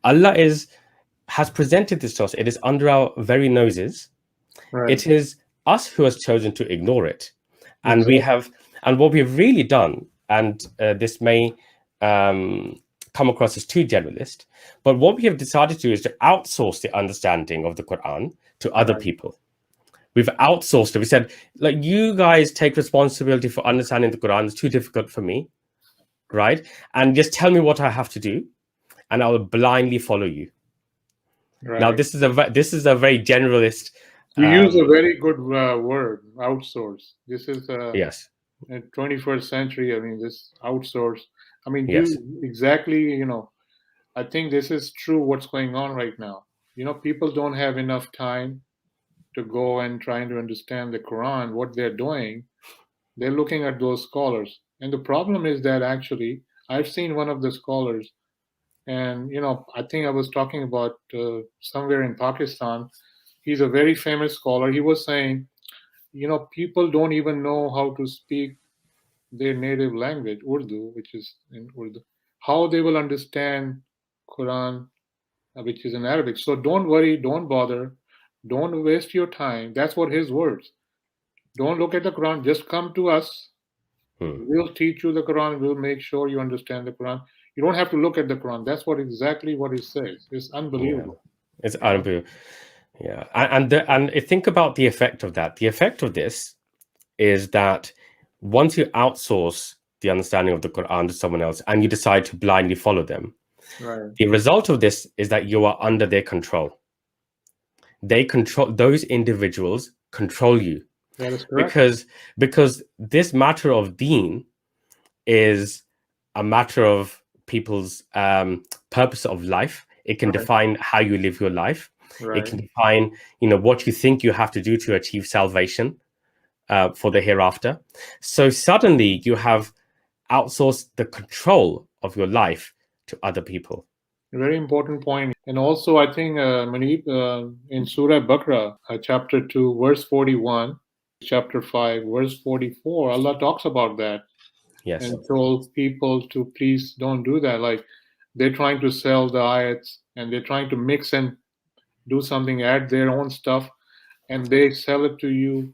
Allah has presented this to us. It is under our very noses. Right. It is us who has chosen to ignore it. And Exactly. what we've really done, and this may come across as too generalist, but what we have decided to do is to outsource the understanding of the Quran to other Right. people. We've outsourced it. We said, like, you guys take responsibility for understanding the Quran. It's too difficult for me, right? And just tell me what I have to do, and I will blindly follow you. Right. Now, this is a very generalist. You use a very good word, outsource. This is Yes. 21st century. I mean, this outsource. I mean, Yes. exactly, I think this is true what's going on right now. People don't have enough time to go and trying to understand the Quran, what they're doing. They're looking at those scholars. And the problem is that actually, I've seen one of the scholars, and, I think I was talking about somewhere in Pakistan. He's a very famous scholar. He was saying, people don't even know how to speak their native language, Urdu, which is in Urdu, how they will understand Quran, which is in Arabic. So don't worry, don't bother, don't waste your time. That's what his words. Don't look at the Quran, just come to us. We'll teach you the Quran, we'll make sure you understand the Quran. You don't have to look at the Quran. That's exactly what he says. It's unbelievable. Yeah. It's unbelievable. Yeah. And think about the effect of that. The effect of this is that once you outsource the understanding of the Quran to someone else and you decide to blindly follow them, right, the result of this is that you are under their control. Those individuals control you. That is correct. Because this matter of deen is a matter of people's purpose of life. It can define how you live your life. Right. It can define, what you think you have to do to achieve salvation for the hereafter. So suddenly you have outsourced the control of your life to other people. A very important point. And also, I think, Manip, in Surah Baqarah, chapter 2, verse 41, chapter 5, verse 44, Allah talks about that. Yes. And told people to please don't do that. Like, they're trying to sell the ayats and they're trying to mix and do something, add their own stuff, and they sell it to you,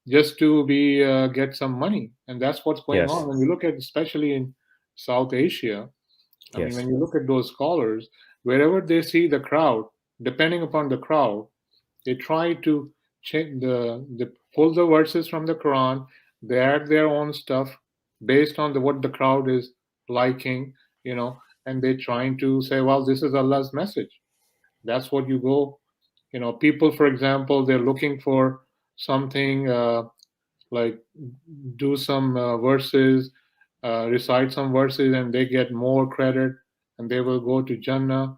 just to get some money. And that's what's going on. When you look at, especially in South Asia, I mean, when you look at those scholars, wherever they see the crowd, depending upon the crowd, they try to check they pull the verses from the Quran, they add their own stuff based on what the crowd is liking, and they're trying to say, well, this is Allah's message. That's what you go. People, for example, they're looking for something like do some verses, recite some verses, and they get more credit, and they will go to Jannah.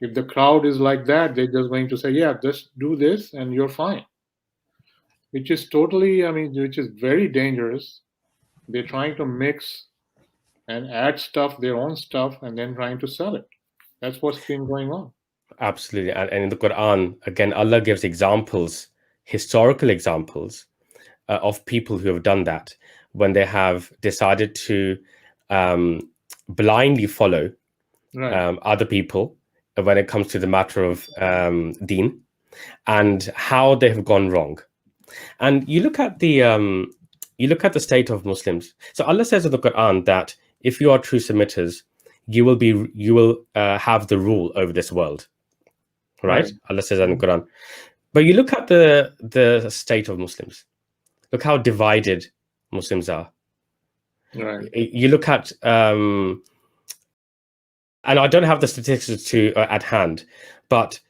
If the crowd is like that, they're just going to say, yeah, just do this and you're fine. Which is which is very dangerous. They're trying to mix and add stuff, their own stuff, and then trying to sell it. That's what's been going on. Absolutely. And in the Quran, again, Allah gives examples, historical examples of people who have done that when they have decided to blindly follow other people when it comes to the matter of deen, and how they have gone wrong. And you look at the state of Muslims. So Allah says in the Quran that if you are true submitters, you will have the rule over this world. Right? Allah says that in the Quran. But you look at the state of Muslims. Look how divided Muslims are. Right. You look at and I don't have the statistics at hand, but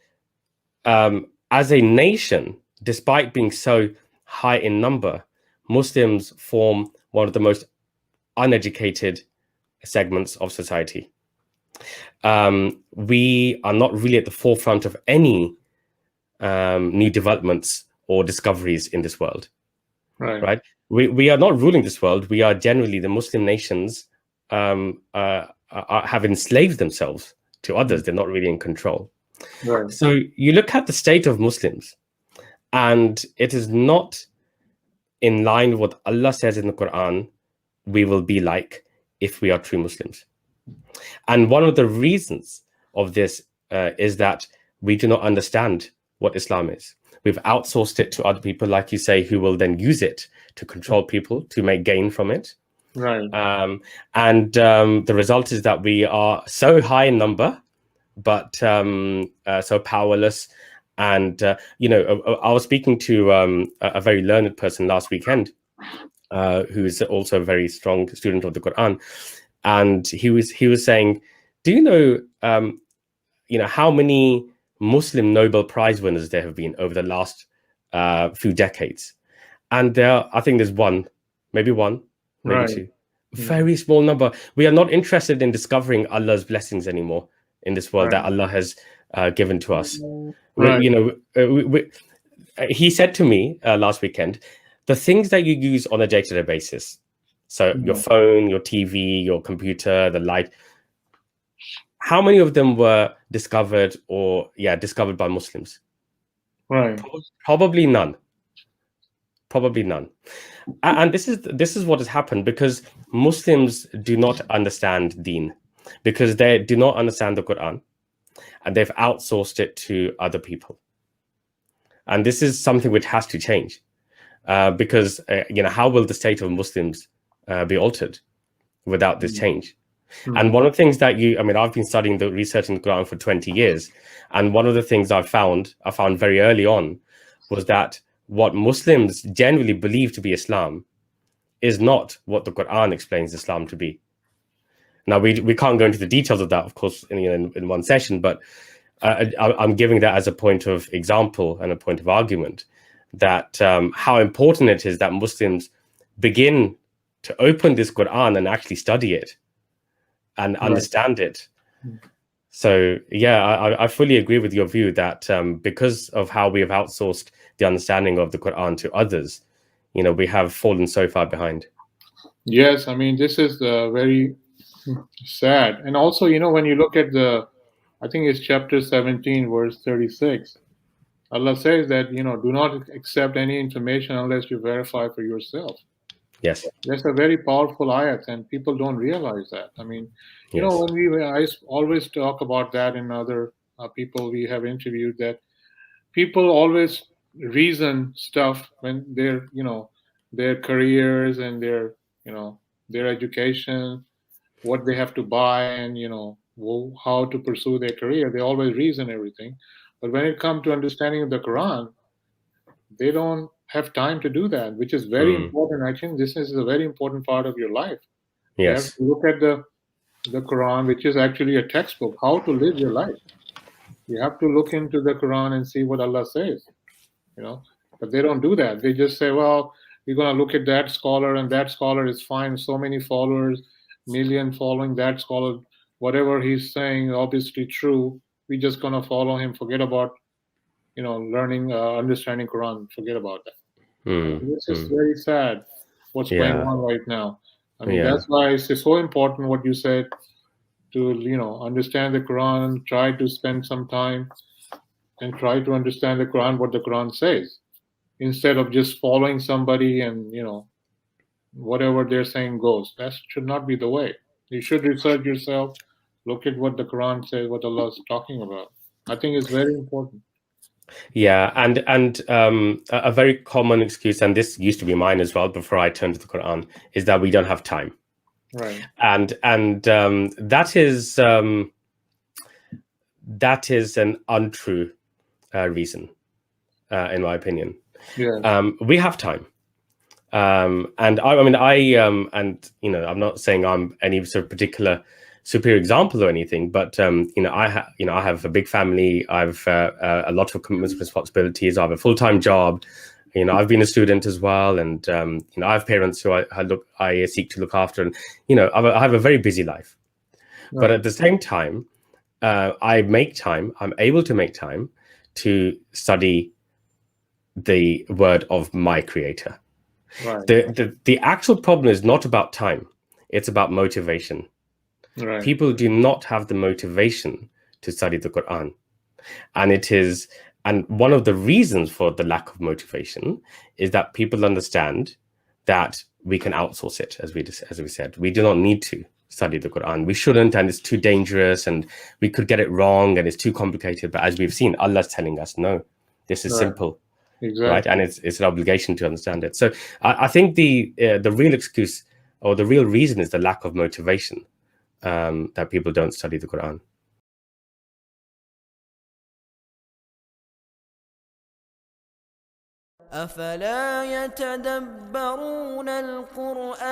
as a nation, despite being so high in number, Muslims form one of the most uneducated segments of society. We are not really at the forefront of any new developments or discoveries in this world. Right? We are not ruling this world. We are generally, the Muslim nations have enslaved themselves to others. They're not really in control. Right. So you look at the state of Muslims, and it is not in line with what Allah says in the Quran we will be like if we are true Muslims. And one of the reasons of this is that we do not understand what Islam is. We've outsourced it to other people, like you say, who will then use it to control people, to make gain from it. Right. The result is that we are so high in number, but so powerless. And, I was speaking to a very learned person last weekend, who is also a very strong student of the Qur'an. And he was saying, do you know, how many Muslim Nobel Prize winners there have been over the last few decades? And I think there's maybe one, maybe Right. two. Very small number. We are not interested in discovering Allah's blessings anymore in this world that Allah has given to us. Right. He said to me last weekend, the things that you use on a day-to-day basis, so your phone, your TV, your computer, the light, how many of them were discovered by Muslims? Right. Probably none. And this is what has happened, because Muslims do not understand Deen, because they do not understand the Quran, and they've outsourced it to other people. And this is something which has to change, because how will the state of Muslims be altered without this change? And one of the things that I've been studying the research in the Quran for 20 years, and one of the things I found very early on was that what Muslims generally believe to be Islam is not what the Quran explains Islam to be. Now, we can't go into the details of that, of course, in one session, but I'm giving that as a point of example and a point of argument, that how important it is that Muslims begin to open this Quran and actually study it and understand it. So, I fully agree with your view that because of how we have outsourced the understanding of the Quran to others, we have fallen so far behind. Yes, this is very sad. And also, when you look at I think it's chapter 17, verse 36, Allah says that, do not accept any information unless you verify for yourself. Yes. That's a very powerful ayat, and people don't realize that. I always talk about that in other people we have interviewed, that people always reason stuff when their careers and their education, what they have to buy, and how to pursue their career. They always reason everything, but when it comes to understanding the Quran, they don't have time to do that, which is very important. I think this is a very important part of your life. Yes. You have to look at the Quran, which is actually a textbook, how to live your life. You have to look into the Quran and see what Allah says, but they don't do that. They just say, well, we're going to look at that scholar, and that scholar is fine, so many followers, million following that scholar, whatever he's saying, obviously true. We're just going to follow him, forget about learning, understanding Quran, forget about that. This is very sad what's going on right now. That's why it's so important what you said, to understand the Quran, try to spend some time and try to understand the Quran, what the Quran says, instead of just following somebody and whatever they're saying goes. That should not be the way. You should research yourself, look at what the Quran says, what Allah is talking about. I think it's very important. Yeah, and a very common excuse, and this used to be mine as well before I turned to the Quran, is that we don't have time. Right. And that is an untrue reason, in my opinion. Yeah. We have time. And I'm not saying I'm any sort of particular superior example or anything, but I have a big family. I've a lot of commitments and responsibilities. I have a full-time job. I've been a student as well, and I have parents who I seek to look after, and I have a very busy life. Right. But at the same time, I'm able to make time to study the word of my Creator. Right. The actual problem is not about time; it's about motivation. Right. People do not have the motivation to study the Quran, and one of the reasons for the lack of motivation is that people understand that we can outsource it, as we said. We do not need to. study the Quran. We shouldn't, and it's too dangerous, and we could get it wrong, and it's too complicated. But as we've seen, Allah's telling us, no, this is simple, right? And it's an obligation to understand it. So I think the real excuse or the real reason is the lack of motivation that people don't study the Quran. أفلا يتدبرون القرآن